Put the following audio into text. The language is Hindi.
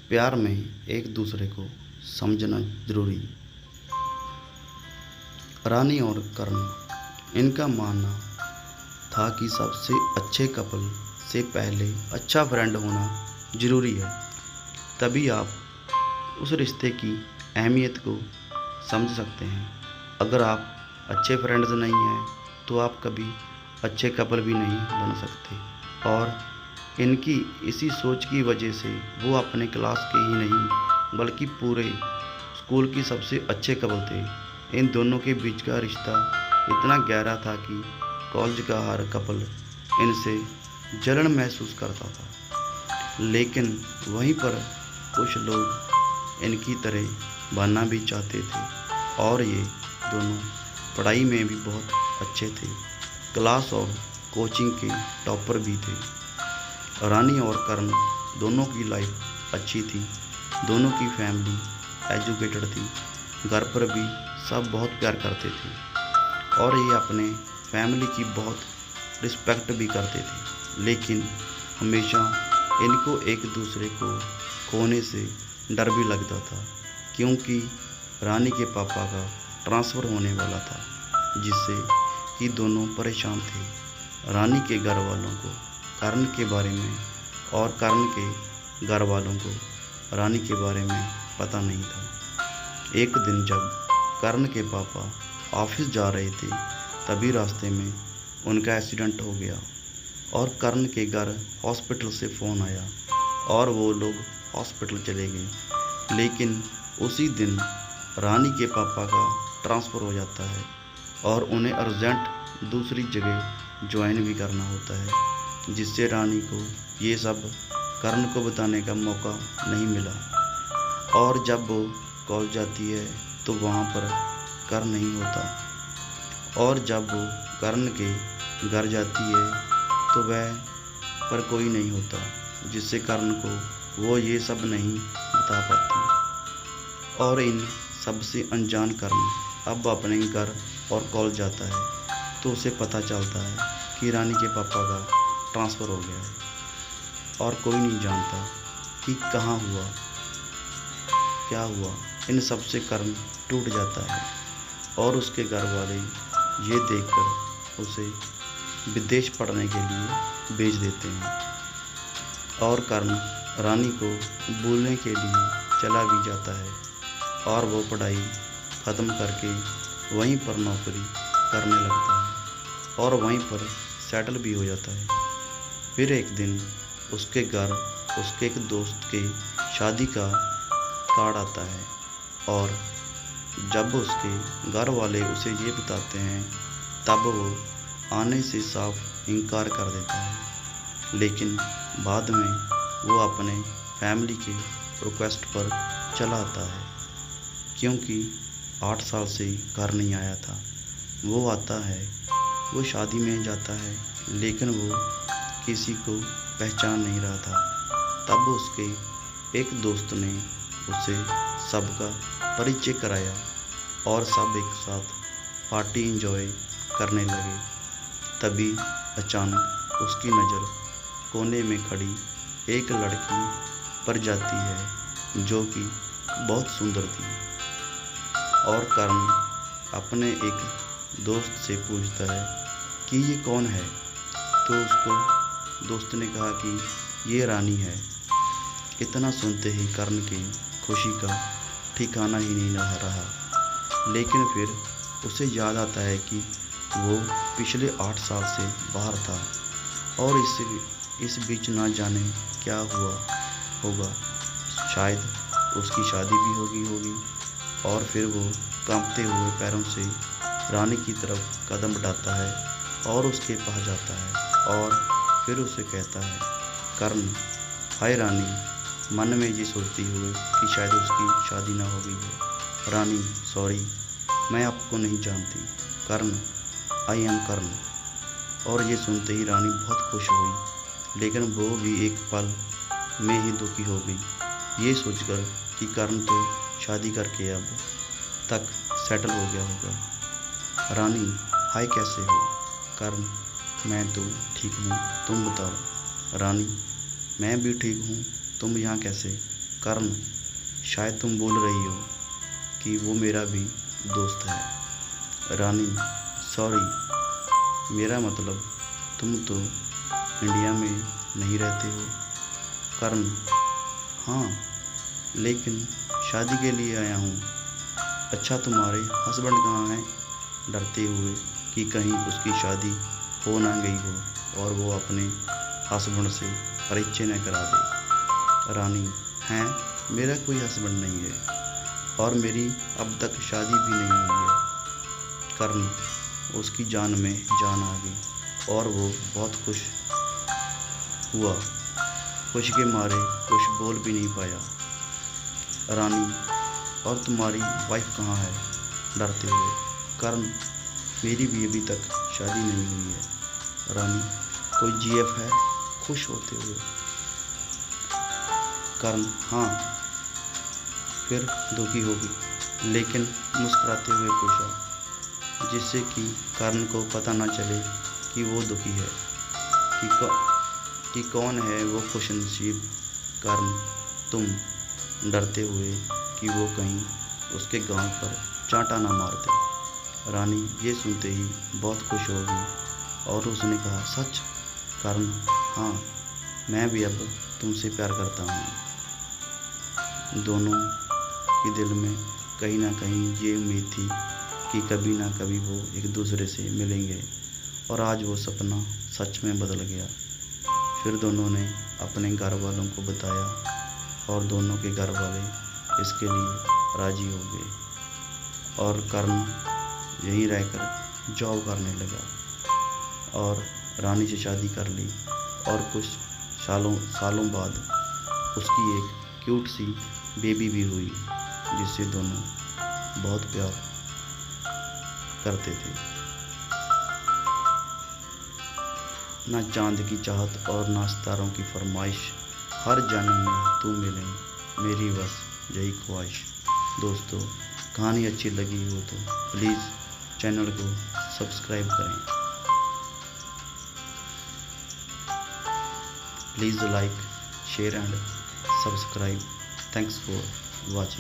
प्यार में एक दूसरे को समझना जरूरी। रानी और कर्ण, इनका मानना था कि सबसे अच्छे कपल से पहले अच्छा फ्रेंड होना ज़रूरी है। तभी आप उस रिश्ते की अहमियत को समझ सकते हैं। अगर आप अच्छे फ्रेंड्स नहीं हैं तो आप कभी अच्छे कपल भी नहीं बन सकते। और इनकी इसी सोच की वजह से वो अपने क्लास के ही नहीं बल्कि पूरे स्कूल की सबसे अच्छे कपल थे। इन दोनों के बीच का रिश्ता इतना गहरा था कि कॉलेज का हर कपल इनसे जलन महसूस करता था। लेकिन वहीं पर कुछ लोग इनकी तरह बनना भी चाहते थे और ये दोनों पढ़ाई में भी बहुत अच्छे थे, क्लास और कोचिंग के टॉपर भी थे। रानी और कर्ण दोनों की लाइफ अच्छी थी, दोनों की फैमिली एजुकेटेड थी, घर पर भी सब बहुत प्यार करते थे और ये अपने फैमिली की बहुत रिस्पेक्ट भी करते थे। लेकिन हमेशा इनको एक दूसरे को खोने से डर भी लगता था, क्योंकि रानी के पापा का ट्रांसफ़र होने वाला था, जिससे कि दोनों परेशान थे। रानी के घर वालों को कर्ण के बारे में और कर्ण के घर वालों को रानी के बारे में पता नहीं था। एक दिन जब कर्ण के पापा ऑफिस जा रहे थे, तभी रास्ते में उनका एक्सीडेंट हो गया और कर्ण के घर हॉस्पिटल से फ़ोन आया और वो लोग हॉस्पिटल चले गए। लेकिन उसी दिन रानी के पापा का ट्रांसफ़र हो जाता है और उन्हें अर्जेंट दूसरी जगह ज्वाइन भी करना होता है, जिससे रानी को ये सब कर्ण को बताने का मौका नहीं मिला। और जब वो कॉलेज जाती है तो वहाँ पर कर्ण नहीं होता और जब वो कर्ण के घर जाती है तो वह पर कोई नहीं होता, जिससे कर्ण को वो ये सब नहीं बता पाती। और इन सबसे अनजान कर्ण अब अपने घर और कॉलेज जाता है तो उसे पता चलता है कि रानी के पापा का ट्रांसफ़र हो गया है और कोई नहीं जानता कि कहाँ हुआ, क्या हुआ। इन सबसे कर्ण टूट जाता है और उसके घर वाले ये देखकर उसे विदेश पढ़ने के लिए भेज देते हैं और कर्ण रानी को भूलने के लिए चला भी जाता है और वो पढ़ाई ख़त्म करके वहीं पर नौकरी करने लगता है और वहीं पर सेटल भी हो जाता है। फिर एक दिन उसके घर उसके एक दोस्त के शादी का कार्ड आता है और जब उसके घर वाले उसे ये बताते हैं तब वो आने से साफ इनकार कर देता है। लेकिन बाद में वो अपने फैमिली के रिक्वेस्ट पर चला आता है, क्योंकि 8 साल से घर नहीं आया था। वो आता है, वो शादी में जाता है, लेकिन वो किसी को पहचान नहीं रहा था। तब उसके एक दोस्त ने उसे सबका परिचय कराया और सब एक साथ पार्टी एंजॉय करने लगे। तभी अचानक उसकी नज़र कोने में खड़ी एक लड़की पर जाती है जो कि बहुत सुंदर थी। और कर्ण अपने एक दोस्त से पूछता है कि ये कौन है, तो उसको दोस्त ने कहा कि ये रानी है। इतना सुनते ही कर्ण की खुशी का ठिकाना ही नहीं रहा। लेकिन फिर उसे याद आता है कि वो पिछले 8 साल से बाहर था और इस बीच ना जाने क्या हुआ होगा। शायद उसकी शादी भी होगी और फिर वो कांपते हुए पैरों से रानी की तरफ कदम बढ़ाता है और उसके पास जाता है और फिर उसे कहता है, कर्ण, हाय रानी। मन में ये सोचती हुए कि शायद उसकी शादी ना हो गई हो। रानी, सॉरी, मैं आपको नहीं जानती। कर्ण, आई एम कर्ण। और ये सुनते ही रानी बहुत खुश हुई, लेकिन वो भी एक पल में ही दुखी हो गई, ये सोचकर कि कर्ण तो शादी करके अब तक सेटल हो गया होगा। रानी, हाय, कैसे हो? कर्ण, मैं तो ठीक हूँ, तुम बताओ। रानी, मैं भी ठीक हूँ, तुम यहाँ कैसे? कर्ण, शायद तुम बोल रही हो कि वो मेरा भी दोस्त है। रानी, सॉरी, मेरा मतलब तुम तो इंडिया में नहीं रहते हो। कर्ण, हाँ, लेकिन शादी के लिए आया हूँ। अच्छा, तुम्हारे हस्बैंड कहाँ हैं? डरते हुए कि कहीं उसकी शादी हो ना गई हो और वो अपने हस्बैंड से परिचय न करा दे। रानी, हैं, मेरा कोई हस्बैंड नहीं है और मेरी अब तक शादी भी नहीं हुई है। कर्ण, उसकी जान में जान आ गई और वो बहुत खुश हुआ। खुश के मारे कुछ बोल भी नहीं पाया। रानी, और तुम्हारी वाइफ कहाँ है? डरते हुए। कर्ण, मेरी भी अभी तक शादी नहीं हुई है। रानी, कोई जीएफ है? खुश होते हुए। कर्ण, हाँ। फिर दुखी होगी लेकिन मुस्कुराते हुए पूछा, जिससे कि कर्ण को पता न चले कि वो दुखी है कि कौन है वो खुशनसीब। कर्ण, तुम। डरते हुए कि वो कहीं उसके गांव पर चांटा ना मार दे। रानी ये सुनते ही बहुत खुश हो गई और उसने कहा, सच? कर्ण, हाँ, मैं भी अब तुमसे प्यार करता हूँ। दोनों के दिल में कहीं ना कहीं ये उम्मीद थी कि कभी ना कभी वो एक दूसरे से मिलेंगे और आज वो सपना सच में बदल गया। फिर दोनों ने अपने घर वालों को बताया और दोनों के घर वाले इसके लिए राजी हो गए और कर्ण यहीं रहकर जॉब करने लगा और रानी से शादी कर ली और कुछ सालों बाद उसकी एक क्यूट सी बेबी भी हुई जिससे दोनों बहुत प्यार करते थे। ना चांद की चाहत और ना सितारों की फरमाइश, हर जन्म में तू मिले मेरी बस यही ख्वाहिश। दोस्तों, कहानी अच्छी लगी हो तो प्लीज़ चैनल को सब्सक्राइब करें। Please like, share and subscribe. Thanks for watching.